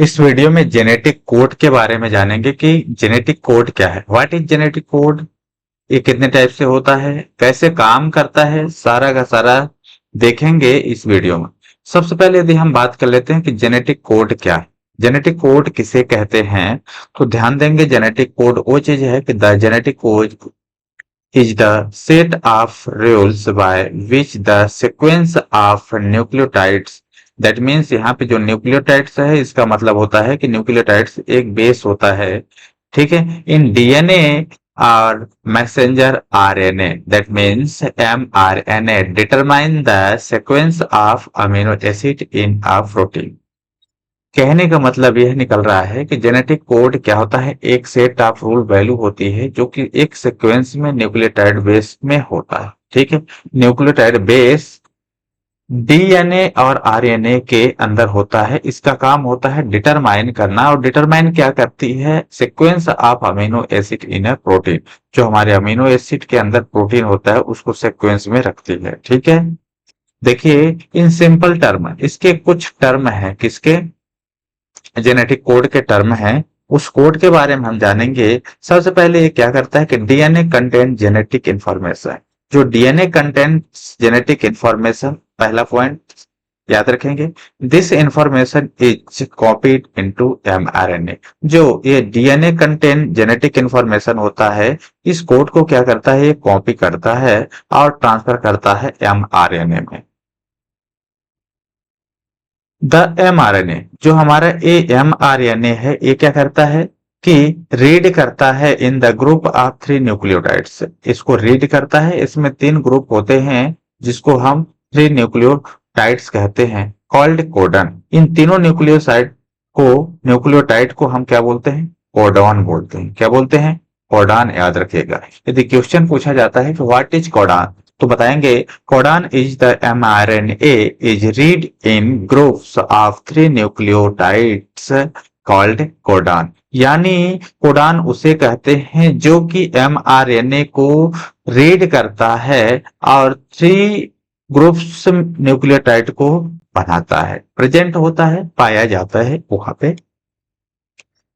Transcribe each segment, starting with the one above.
इस वीडियो में genetic code के बारे में जानेंगे कि जेनेटिक कोड क्या है, व्हाट इज जेनेटिक कोड, ये कितने टाइप से होता है, कैसे काम करता है, सारा का सारा देखेंगे इस वीडियो में। सबसे पहले यदि हम बात कर लेते हैं कि जेनेटिक कोड क्या है, जेनेटिक कोड किसे कहते हैं, तो ध्यान देंगे जेनेटिक कोड वो चीज है कि the genetic code is the set of rules by which the sequence of nucleotides that means यहाँ पे जो न्यूक्लियोटाइड्स है इसका मतलब होता है कि न्यूक्लियोटाइड्स एक बेस होता है, ठीक है, इन डीएनए और messenger RNA that means mRNA determine the sequence of amino acid in a protein. कहने का मतलब यह निकल रहा है कि जेनेटिक कोड क्या होता है, एक सेट ऑफ रूल वैल्यू होती है जो कि एक सीक्वेंस में न्यूक्लियोटाइड बेस में होता है, ठीक है। न्यूक्लियोटाइड बेस डीएनए और आरएनए के अंदर होता है, इसका काम होता है डिटरमाइन करना, और डिटरमाइन क्या करती है, sequence of amino acid in a protein, जो हमारे अमीनो एसिड के अंदर प्रोटीन होता है उसको सीक्वेंस में रखती है, ठीक है। देखिए इन सिंपल टर्म इसके कुछ टर्म है, किसके, जेनेटिक कोड के टर्म हैं, उस कोड के बारे में हम जानेंगे। सबसे पहले ये क्या करता है कि डीएनए कंटेंट जेनेटिक इंफॉर्मेशन, जो डीएनए कंटेंट जेनेटिक इंफॉर्मेशन, पहला पॉइंट याद रखेंगे, this information is copied into mRNA, जो ये डीएनए कंटेंट जेनेटिक इंफॉर्मेशन होता है इस कोड को क्या करता है, ये कॉपी करता है और ट्रांसफर करता है एमआरएनए में। द एमआरएनए, जो हमारा ए एमआरएनए है, ये क्या करता है कि रीड करता है in the group of 3 nucleotides, इसको रीड करता है, इसमें 3 ग्रुप होते हैं जिसको हम 3 न्यूक्लियोटाइड्स कहते हैं, कॉल्ड कोडन। इन तीनों न्यूक्लियोटाइड को हम क्या बोलते हैं, कोडॉन बोलते हैं। क्या बोलते हैं, कोडॉन, याद रखिएगा। यदि क्वेश्चन पूछा जाता है कि व्हाट इज कोडॉन, तो बताएंगे codon is the mRNA is read in groups of 3 nucleotides called codon, यानी कोडॉन उसे कहते हैं जो कि mRNA को रीड करता है और 3 ग्रुप्स न्यूक्लियोटाइड को बनाता है, प्रेजेंट होता है, पाया जाता है वहां पे।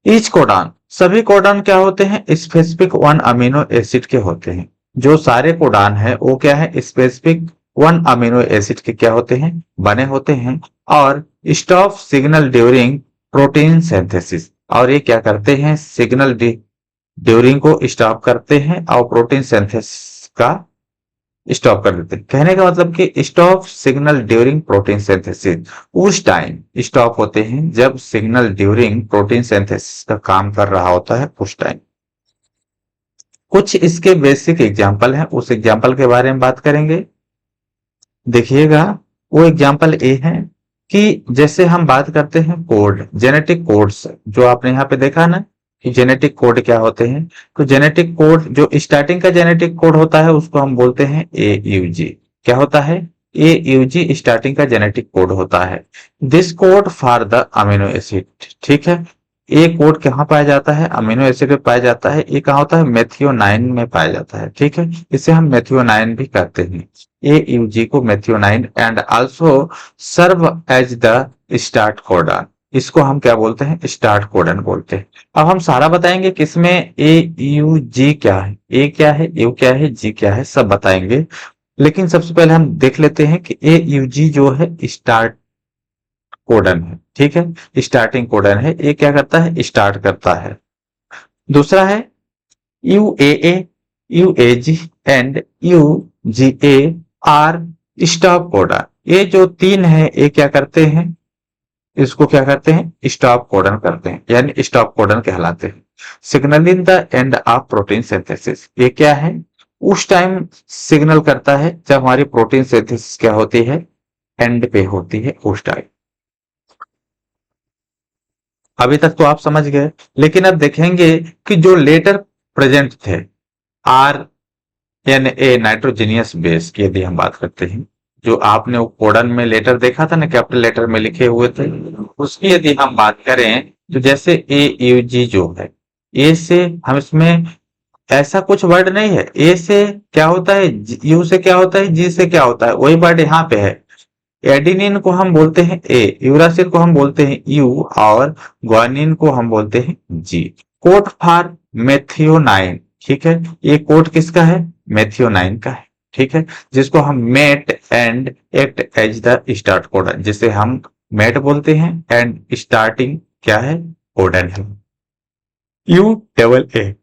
ईच कोडॉन, सभी कोडॉन क्या होते हैं, स्पेसिफिक 1 अमीनो एसिड के होते हैं। जो सारे कोडॉन है वो क्या है, स्पेसिफिक 1 अमीनो एसिड के क्या होते हैं, बने होते हैं, और stop signal during protein synthesis, और ये क्या करते हैं, सिग्नल ड्यूरिंग को स्टॉप करते हैं और प्रोटीन सिंथेसिस का स्टॉप कर देते हैं। कहने का मतलब कि stop signal during protein synthesis, उस टाइम स्टॉप होते हैं जब सिग्नल ड्यूरिंग प्रोटीन सिंथेसिस का काम कर रहा होता है, उस टाइम। कुछ इसके बेसिक एग्जाम्पल हैं, उस एग्जाम्पल के बारे में बात करेंगे। देखिएगा वो एग्जाम्पल ये है कि जैसे हम बात करते हैं कोड, जेनेटिक कोड्स, जो आपने यहाँ पे देखा ना कि जेनेटिक कोड क्या होते हैं, तो जेनेटिक कोड जो स्टार्टिंग का जेनेटिक कोड होता है उसको हम बोलते हैं AUG। क्या होता है, AUG स्टार्टिंग का जेनेटिक कोड होता है, this code for the amino acid, ठीक है। ये कोड कहाँ पाया जाता है, अमीनो एसिड में पाया जाता है, ये कहाँ होता है, मेथियोनाइन में पाया जाता है, ठीक है। इसे हम मेथियोनाइन भी कहते हैं, AUG को methionine, and also serve as the start codon, इसको हम क्या बोलते हैं, स्टार्ट कोडन बोलते हैं। अब हम सारा बताएंगे किसमें AUG क्या है, ए क्या है, यू क्या है, जी क्या है, सब बताएंगे। लेकिन सबसे पहले हम देख लेते हैं कि AUG जो है स्टार्ट कोडन है, ठीक है, स्टार्टिंग कोडन है, ये क्या करता है, स्टार्ट करता है। दूसरा है UAA, UAG एंड UGA आर स्टॉप कोडन, ये जो 3 है ये क्या करते हैं, इसको क्या करते हैं, स्टॉप कोडन करते हैं, यानी स्टॉप कोडन कहलाते हैं। Signal in the end of protein synthesis, ये क्या है, उस टाइम सिग्नल करता है जब हमारी प्रोटीन सिंथेसिस क्या होती है, एंड पे होती है, उस टाइम। अभी तक तो आप समझ गए, लेकिन अब देखेंगे कि जो लेटर प्रेजेंट थे, RNA नाइट्रोजीनियस बेस की यदि हम बात करते हैं, जो आपने वो कोडन में लेटर देखा था ना, कैपिटल लेटर में लिखे हुए थे, उसकी यदि हम बात करें तो जैसे AUG जो है, ए से हम इसमें ऐसा कुछ वर्ड नहीं है, ए से क्या होता है, यू से क्या होता है, जी से क्या होता है, वही वर्ड यहाँ पे है। एडिनिन को हम बोलते हैं ए, यूरासिल को हम बोलते हैं यू और ग्वानिन को हम बोलते हैं जी। कोड फॉर मेथियोनाइन, ठीक है, ये कोड किसका है? मेथियोनाइन का है, ठीक है, जिसको हम met and act as the start codon, जिसे हम मेट बोलते हैं एंड स्टार्टिंग क्या है? कोडन है। यू डबल ए,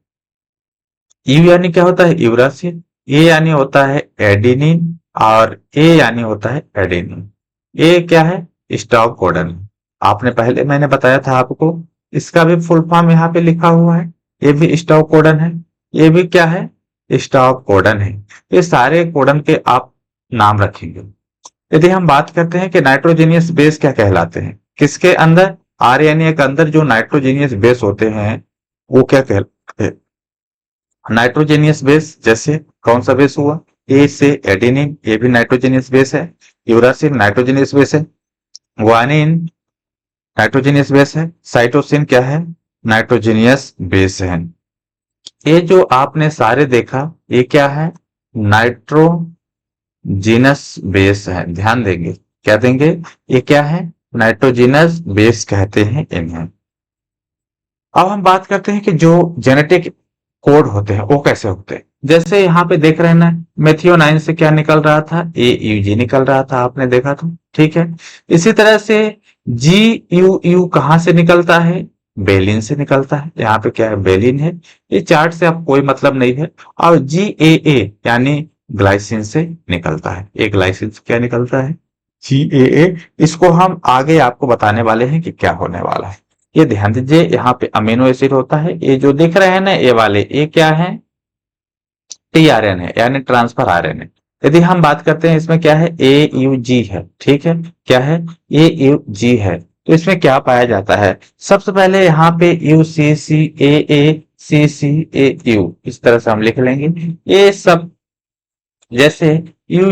यू यानी क्या होता है? यूरासिल, ए यानी होता है एडिनिन और ए यानी होता है एडेनिन। ए क्या है? Stop codon. आपने पहले मैंने बताया था आपको, इसका भी फुल फॉर्म यहाँ पे लिखा हुआ है, ये भी स्टॉप कोडन है, ये भी क्या है? स्टॉप कोडन है। ये सारे कोडन के आप नाम रखेंगे। यदि हम बात करते हैं कि नाइट्रोजीनियस बेस क्या कहलाते हैं, किसके अंदर? आरएनए के अंदर जो नाइट्रोजीनियस बेस होते हैं वो क्या कहलाते हैं? नाइट्रोजेनियस बेस, जैसे कौन सा बेस हुआ? ए से एडेनिन, ये भी नाइट्रोजेनियस बेस है। यूरासिल नाइट्रोजेनियस बेस है। ग्वानिन नाइट्रोजेनियस बेस है। साइटोसिन क्या है? नाइट्रोजेनियस बेस है। ये जो आपने सारे देखा, ये क्या है? नाइट्रोजिनस बेस है। ध्यान देंगे, क्या देंगे? ये क्या है? नाइट्रोजिनस बेस कहते हैं इन्हें। अब हम बात करते हैं कि जो जेनेटिक कोड होते हैं वो कैसे होते हैं। जैसे यहाँ पे देख रहे हैं ना, मेथियोनाइन से क्या निकल रहा था? ए यू जी निकल रहा था, आपने देखा था, ठीक है। इसी तरह से जी यू यू कहाँ से निकलता है? बेलिन से निकलता है। यहाँ पे क्या है? बेलिन है। ये चार्ट से अब कोई मतलब नहीं है। और जी ए यानी ग्लाइसिन से निकलता है। ये ग्लाइसिन से क्या निकलता है? जी ए। इसको हम आगे आपको बताने वाले हैं कि क्या होने वाला है। ये ध्यान दीजिए, यहाँ पे अमीनो एसिड होता है, ये जो दिख रहे हैं ना ये वाले, ये क्या है? टीआरएनए यानी ट्रांसफर आरएनए। यदि हम बात करते हैं इसमें क्या है? ए यू जी है, ठीक है, क्या है? ए यू जी है। तो इसमें क्या पाया जाता है? सबसे पहले यहाँ पे you see C C C A you, इस तरह से हम लिख लेंगे ये सब। जैसे यू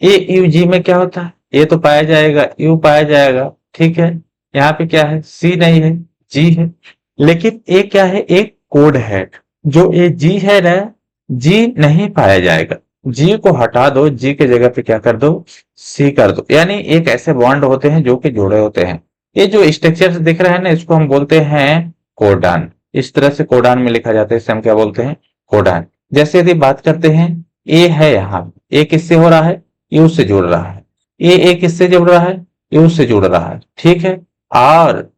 ए यू जी में क्या होता है? ए तो पाया जाएगा, यू पाया जाएगा, ठीक है। यहाँ पे क्या है? सी नहीं है, जी है। लेकिन ए क्या है? एक कोड है। जो ये जी है ना, जी नहीं पाया जाएगा। जी को हटा दो, जी के जगह पे क्या कर दो? सी कर दो। यानी एक ऐसे बॉन्ड होते हैं जो कि जुड़े होते हैं। ये जो स्ट्रक्चर दिख रहा है ना, इसको हम बोलते हैं कोडान। इस तरह से कोडान में लिखा जाता है, इसे हम क्या बोलते हैं? कोडान। जैसे यदि बात करते हैं, ए है यहाँ, ए किससे हो रहा है? यू से जुड़ रहा है। ए किससे जुड़ रहा है? यू से जुड़ रहा है, ठीक है। और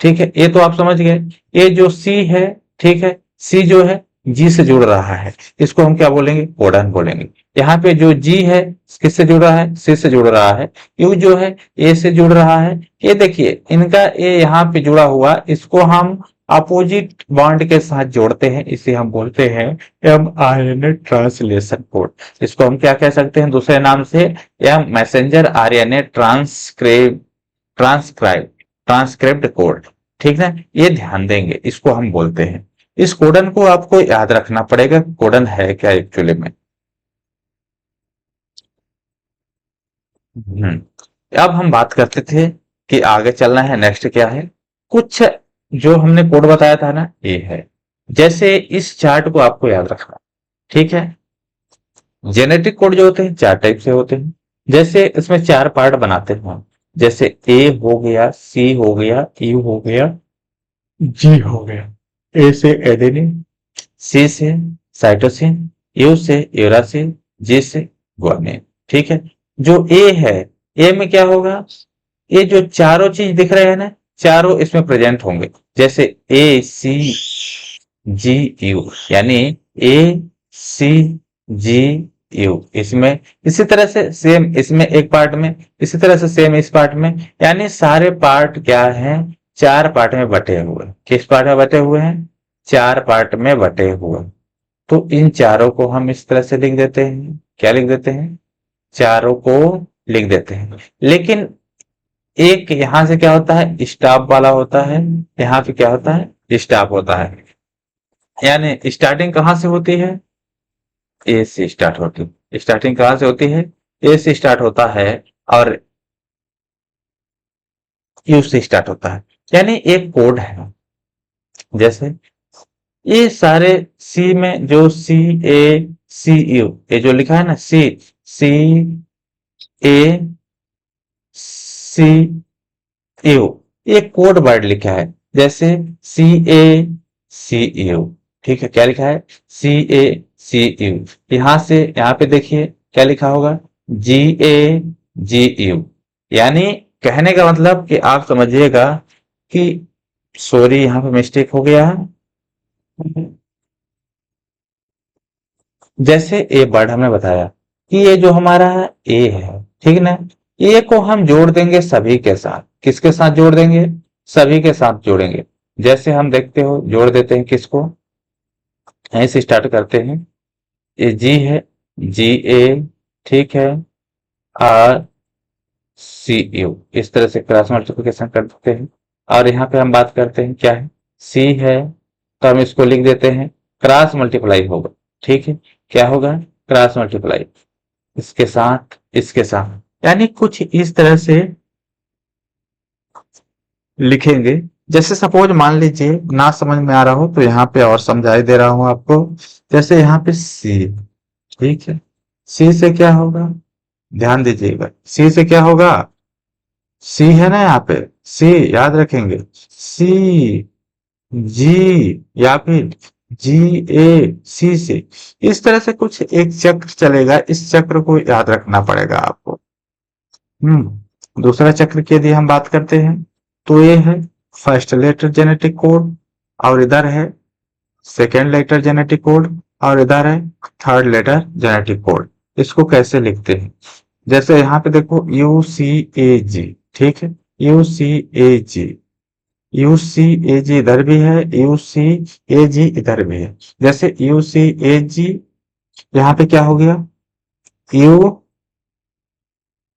ठीक है, ये तो आप समझ गए। ये जो सी है, ठीक है, सी जो है जी से जुड़ रहा है, इसको हम क्या बोलेंगे? कोडन बोलेंगे। यहाँ पे जो जी है किससे जुड़ रहा है? सी से जुड़ रहा है। यू जो है ए से जुड़ रहा है। ये देखिए इनका ए यहाँ पे जुड़ा हुआ, इसको हम अपोजिट बॉन्ड के साथ जोड़ते हैं, इसे हम बोलते हैं mRNA ट्रांसलेशन कोड। इसको हम क्या कह सकते हैं दूसरे नाम से? M messenger RNA transcribe transcript code, ठीक है। ये ध्यान देंगे, इसको हम बोलते हैं। इस कोडन को आपको याद रखना पड़ेगा, कोडन है क्या एक्चुअली में। अब हम बात करते थे कि आगे चलना है, नेक्स्ट क्या है? कुछ जो हमने कोड बताया था ना, ये है। जैसे इस चार्ट को आपको याद रखना, ठीक है। जेनेटिक कोड जो होते हैं चार टाइप से होते हैं। जैसे इसमें चार पार्ट बनाते हैं हम। जैसे ए हो गया, सी हो गया, यू हो गया, जी हो गया। ए से एडेनिन, सी से साइटोसिन, यू से यूरासिल, जी से ग्वानिन, ठीक है। जो ए है, ए में क्या होगा? ये जो चारों चीज दिख रहे हैं ना, चारों इसमें प्रेजेंट होंगे। जैसे ए सी जी यू, यानी ए सी जी यू इसमें। इसी तरह से सेम इसमें एक पार्ट में, इसी तरह से सेम इस पार्ट में। यानी सारे पार्ट क्या हैं? चार पार्ट में बटे हुए। किस पार्ट में बटे हुए हैं? चार पार्ट में बटे हुए। तो इन चारों को हम इस तरह से लिख देते हैं। क्या लिख देते हैं? चारों को लिख देते हैं। लेकिन एक यहां से क्या होता है? स्टॉप वाला होता है। यहाँ पे क्या होता है? स्टॉप होता है। यानी स्टार्टिंग कहाँ से होती है? ए से स्टार्ट होती है। स्टार्टिंग कहाँ से होती है? ए से स्टार्ट होता है और यू से स्टार्ट होता है। यानी एक कोड है। जैसे ये सारे सी में जो सी ए सी यू, ये जो लिखा है ना, सी सी ए सी यू, ये कोड वर्ड लिखा है, जैसे सी ए सी यू, ठीक है, क्या लिखा है, सी ए सी यू। यहां से यहां पे देखिए क्या लिखा होगा, जी ए जी यू। यानी कहने का मतलब कि आप समझिएगा कि सॉरी यहां पे मिस्टेक हो गया है। जैसे ए वर्ड हमने बताया कि ये जो हमारा ए है, ठीक ना, ए को हम जोड़ देंगे सभी के साथ, किसके साथ जोड़ देंगे, सभी के साथ जोड़ेंगे। जैसे हम देखते हो जोड़ देते हैं किसको, ऐसे स्टार्ट करते हैं, ये जी है, जी ए, ठीक है, आर सी यू, इस तरह से क्रॉस मल्टीप्लिकेशन कर देते हैं। और यहाँ पे हम बात करते हैं क्या है, सी है, तो हम इसको लिख देते हैं क्रॉस मल्टीप्लाई होगा, ठीक है, क्या होगा, क्रॉस मल्टीप्लाई, इसके साथ इसके साथ, यानी कुछ इस तरह से लिखेंगे। जैसे सपोज मान लीजिए ना समझ में आ रहा हो तो यहाँ पे और समझाई दे रहा हूं आपको। जैसे यहाँ पे सी, ठीक है, सी से क्या होगा, ध्यान दीजिएगा, सी से क्या होगा, सी है ना यहाँ पे, सी याद रखेंगे, सी जी या फिर जी ए सी से, इस तरह से कुछ एक चक्र चलेगा, इस चक्र को याद रखना पड़ेगा आपको। दूसरा चक्र की यदि हम बात करते हैं तो ये है फर्स्ट लेटर जेनेटिक कोड, और इधर है सेकेंड लेटर जेनेटिक कोड, और इधर है थर्ड लेटर जेनेटिक कोड। इसको कैसे लिखते हैं, जैसे यहाँ पे देखो यू सी ए जी, ठीक है, you C A G, U C A जी इधर भी है, यू सी ए जी इधर भी है। जैसे यू सी ए जी, यहाँ पे क्या हो गया, यू,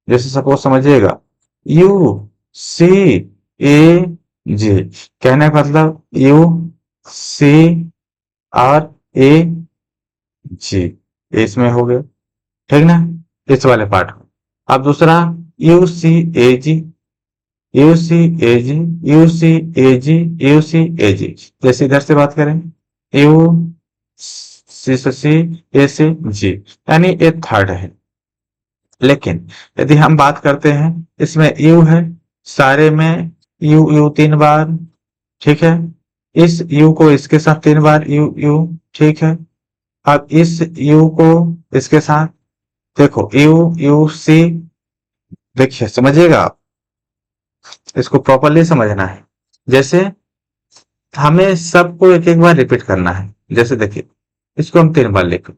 जैसे सपोज समझिएगा, यू सी ए जी, कहने का मतलब यू सी और ए जी, इसमें हो गया, ठीक ना, इस वाले पार्ट में। अब दूसरा U C A G, U C A G, U C A G, U C A G, जैसे इधर से बात करें, यू सी से सी, ए से जी, यानी ये थर्ड है। लेकिन यदि हम बात करते हैं, इसमें यू है, सारे में यू यू 3 बार, ठीक है, इस यू को इसके साथ 3 बार यू यू, ठीक है, अब इस यू को इसके साथ, देखो यू यू सी, देखिए समझिएगा आप, इसको प्रॉपरली समझना है। जैसे हमें सबको एक एक बार रिपीट करना है, जैसे देखिए इसको हम 3 बार लिखो,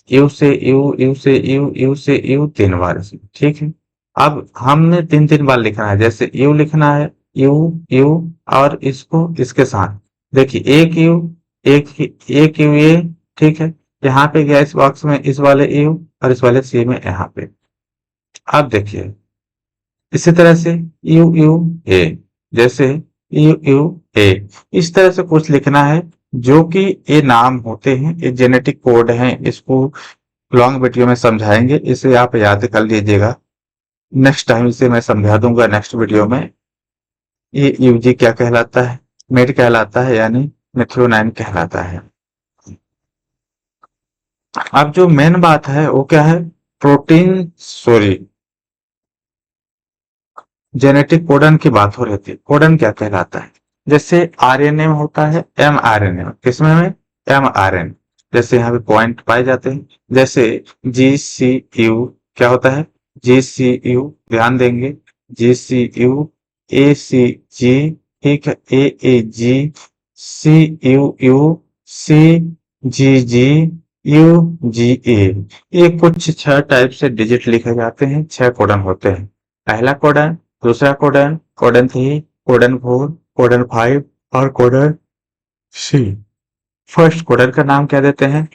यू से यू, यू से यू, यू से यू 3 बार, ठीक है। अब हमने 3 3 बार लिखना है, जैसे यू लिखना है, यू यू, और इसको इसके साथ, देखिए एक यू, एक यू ये, ठीक है, यहाँ पे गया इस बॉक्स में इस वाले यू, और इस वाले सी में यहाँ पे। अब देखिए इसी तरह से यू यू ए, जैसे यू यू ए, इस तरह से कुछ लिखना है, जो कि ये नाम होते हैं, ये जेनेटिक कोड हैं, इसको लॉन्ग वीडियो में समझाएंगे, इसे आप याद कर लीजिएगा, नेक्स्ट टाइम इसे मैं समझा दूंगा नेक्स्ट वीडियो में। ये यूजी क्या कहलाता है, मेड कहलाता है, यानी मेथियोनाइन कहलाता है। अब जो मेन बात है वो क्या है, प्रोटीन सॉरी जेनेटिक कोडन की बात हो रही थी, कोडन क्या कहलाता है, जैसे आरएनए में होता है, एम आरएनए में, किसमें में, एम आरएनए, जैसे यहाँ पे पॉइंट पाए जाते हैं, जैसे जी सी यू क्या होता है, जी सी यू, ध्यान देंगे, जी C you, A C G, ठीक है, A A G, C U U, C G G, U G A, ये कुछ 6 टाइप से डिजिट लिखे जाते हैं, 6 कोडन होते हैं। पहला कोडन, दूसरा कोडन, कोडन 3, कोडन 4, कोडन 5 और कोडन सी। फर्स्ट कोडन का नाम क्या देते हैं,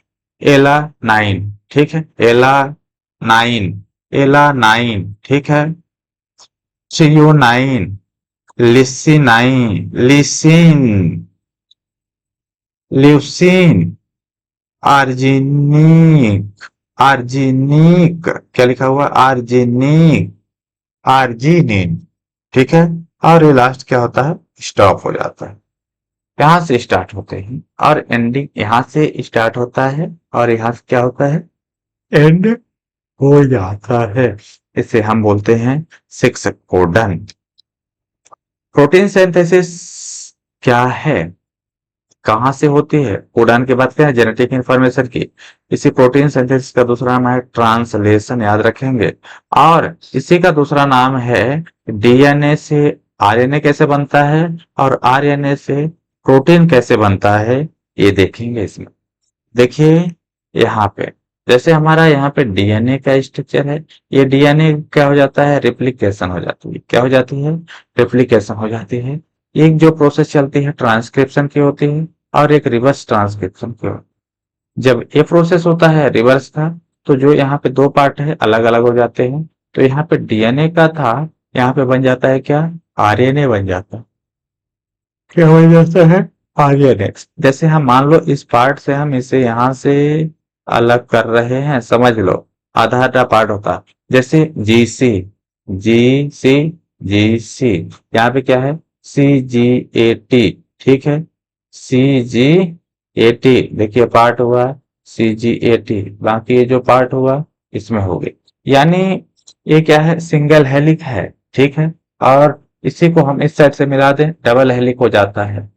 एला 9, ठीक है, एला 9, एला 9, ठीक है, सीओ 9, लिसी 9, लिसिन, ल्यूसिन, आर्जिनिक, आर्जिनिक, क्या लिखा हुआ, आर्जिनिक, आर्जिनिन, ठीक है, और ये लास्ट क्या होता है, स्टॉप हो जाता है। यहाँ से स्टार्ट होते हैं और एंडिंग यहाँ से स्टार्ट होता है, और यहाँ से क्या होता है, एंड हो जाता है। इसे हम बोलते हैं 6 कोडन। प्रोटीन सिंथेसिस क्या है, कहाँ से होती है? कोडान की बात करें जेनेटिक इंफॉर्मेशन की। इसी प्रोटीन सिंथेसिस का दूसरा नाम है ट्रांसलेशन, याद रखेंगे। और इसी का दूसरा नाम है डीएनए से आरएनए कैसे बनता है और आरएनए से प्रोटीन कैसे बनता है, ये देखेंगे इसमें। देखिए यहाँ पे, जैसे हमारा यहाँ पे डीएनए का स्ट्रक्चर है, ये डीएनए क्या हो जाता है, रिप्लिकेशन हो जाती है। क्या हो जाती है? रिप्लिकेशन हो जाती है। एक जो प्रोसेस चलती है ट्रांसक्रिप्शन की होती है और एक रिवर्स ट्रांसक्रिप्शन की होती है। जब ये प्रोसेस होता है रिवर्स का, तो जो यहाँ पे दो पार्ट है अलग अलग हो जाते हैं। तो यहाँ पे डीएनए का था, यहाँ पे बन जाता है क्या, आरएनए बन जाता है। क्या हो जाता है, आरएनए। जैसे हम मान लो इस पार्ट से हम इसे यहाँ से अलग कर रहे हैं, समझ लो आधा आधा पार्ट होता है। जैसे जी सी जी सी, यहाँ पे क्या है, CGAT, ठीक है। CGAT, देखिए पार्ट हुआ CGAT, बाकी ये जो पार्ट हुआ इसमें हो गई। यानी ये क्या है, सिंगल हेलिक है, ठीक है। और इसी को हम इस साइड से मिला दें, डबल हेलिक हो जाता है।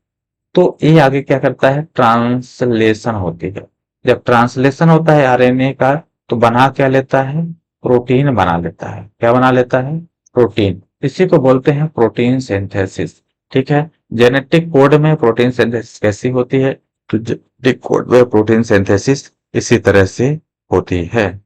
तो ये आगे क्या करता है, ट्रांसलेशन होती है। जब ट्रांसलेशन होता है आरएनए का, तो बना क्या लेता है, प्रोटीन बना लेता है। क्या बना लेता है, प्रोटीन। इसी को बोलते हैं प्रोटीन सिंथेसिस, ठीक है। जेनेटिक कोड में प्रोटीन सिंथेसिस कैसी होती है, तो जेनेटिक कोड में प्रोटीन सिंथेसिस इसी तरह से होती है।